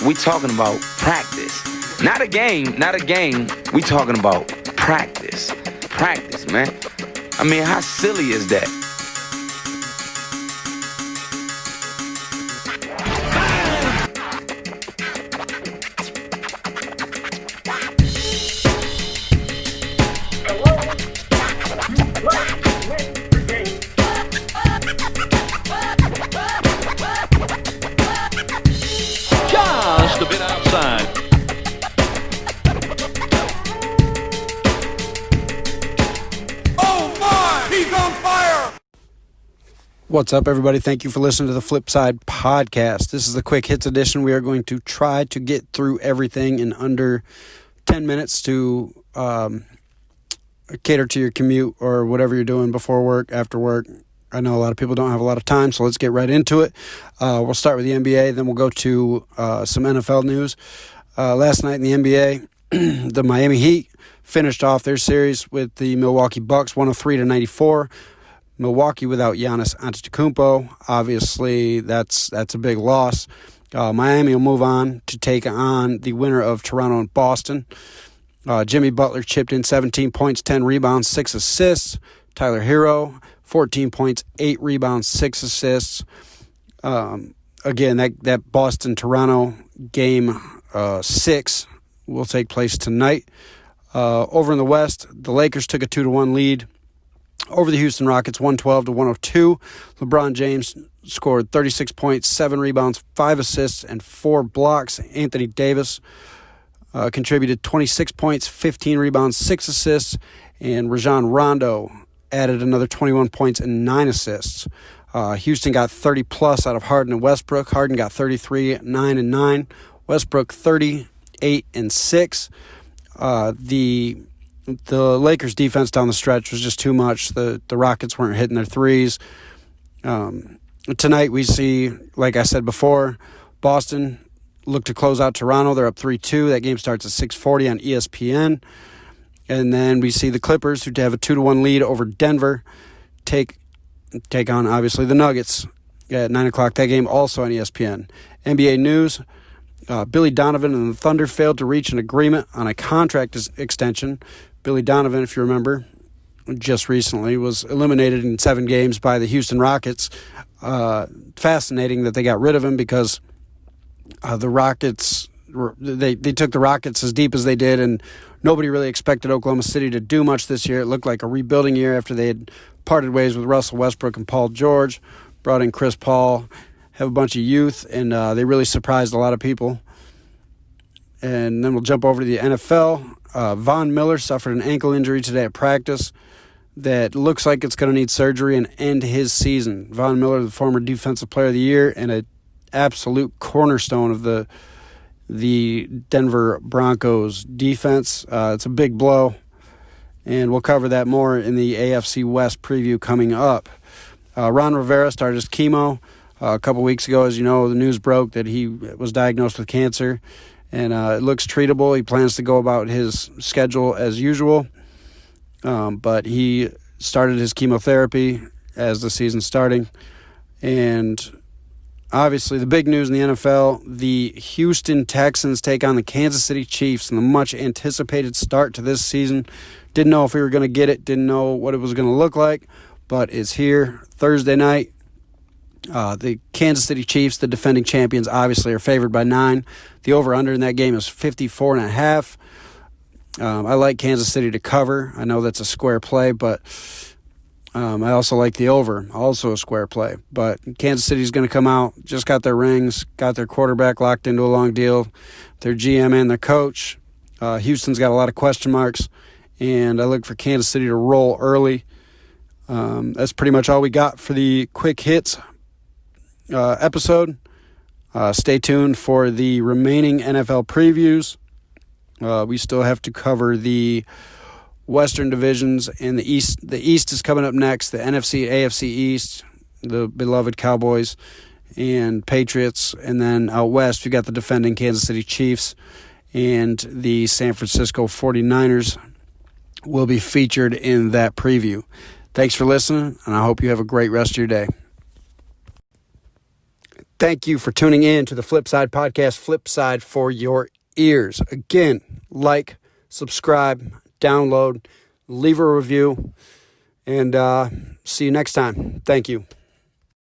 We talking about practice. Not a game. We talking about practice. Practice, man. I mean, how silly is that? Just a bit outside. Oh my, he's on fire! What's up, everybody? Thank you for listening to the Flip Side Podcast. This is the Quick Hits edition. We are going to try to get through everything in under 10 minutes to cater to your commute or whatever you're doing before work, after work. I know a lot of people don't have a lot of time, so let's get right into it. We'll start with the NBA, then we'll go to some NFL news. Last night in the NBA, the Miami Heat finished off their series with the Milwaukee Bucks, 103-94. Milwaukee without Giannis Antetokounmpo, obviously that's a big loss. Miami will move on to take on the winner of Toronto and Boston. Jimmy Butler chipped in 17 points, 10 rebounds, 6 assists. Tyler Hero, 14 points, 8 rebounds, 6 assists. Again, that Boston-Toronto game 6 will take place tonight. Over in the West, the Lakers took a 2-1 lead over the Houston Rockets, 112-102. LeBron James scored 36 points, 7 rebounds, 5 assists, and 4 blocks. Anthony Davis contributed 26 points, 15 rebounds, 6 assists, and Rajon Rondo added another 21 points and 9 assists. Houston got 30-plus out of Harden and Westbrook. Harden got 33, 9 and 9. Westbrook 38 and 6. The Lakers' defense down the stretch was just too much. The Rockets weren't hitting their threes. Tonight we see, like I said before, Boston look to close out Toronto. They're up 3-2. That game starts at 6:40 on ESPN. And then we see the Clippers, who have a 2-1 lead over Denver, take on, obviously, the Nuggets at 9 o'clock. That game also on ESPN. NBA news, Billy Donovan and the Thunder failed to reach an agreement on a contract extension. Billy Donovan, if you remember, just recently was eliminated in 7 games by the Houston Rockets. Fascinating that they got rid of him because the Rockets, they took the Rockets as deep as they did, and nobody really expected Oklahoma City to do much this year. It looked like a rebuilding year after they had parted ways with Russell Westbrook and Paul George, brought in Chris Paul, have a bunch of youth, and they really surprised a lot of people. And then we'll jump over to the NFL. Von Miller suffered an ankle injury today at practice that looks like it's going to need surgery and end his season. Von Miller, the former Defensive Player of the Year and an absolute cornerstone of the Denver Broncos defense. It's a big blow, and we'll cover that more in the AFC West preview coming up. Ron Rivera started his chemo a couple weeks ago. As you know, the news broke that he was diagnosed with cancer, and it looks treatable. He plans to go about his schedule as usual, but he started his chemotherapy as the season's starting. And obviously, the big news in the NFL, the Houston Texans take on the Kansas City Chiefs in the much-anticipated start to this season. Didn't know if we were going to get it, didn't know what it was going to look like, but it's here Thursday night. The Kansas City Chiefs, the defending champions, obviously are favored by 9. The over-under in that game is 54.5. I like Kansas City to cover. I know that's a square play, but I also like the over, also a square play. But Kansas City's going to come out, just got their rings, got their quarterback locked into a long deal, their GM and their coach. Houston's got a lot of question marks, and I look for Kansas City to roll early. That's pretty much all we got for the quick hits episode. Stay tuned for the remaining NFL previews. We still have to cover the Western divisions and the East. The East is coming up next. The NFC, AFC East, the beloved Cowboys and Patriots. And then out West, we got the defending Kansas City Chiefs and the San Francisco 49ers will be featured in that preview. Thanks for listening, and I hope you have a great rest of your day. Thank you for tuning in to the Flipside Podcast, Flipside for your ears. Again, like, subscribe, download, leave a review, and see you next time. Thank you.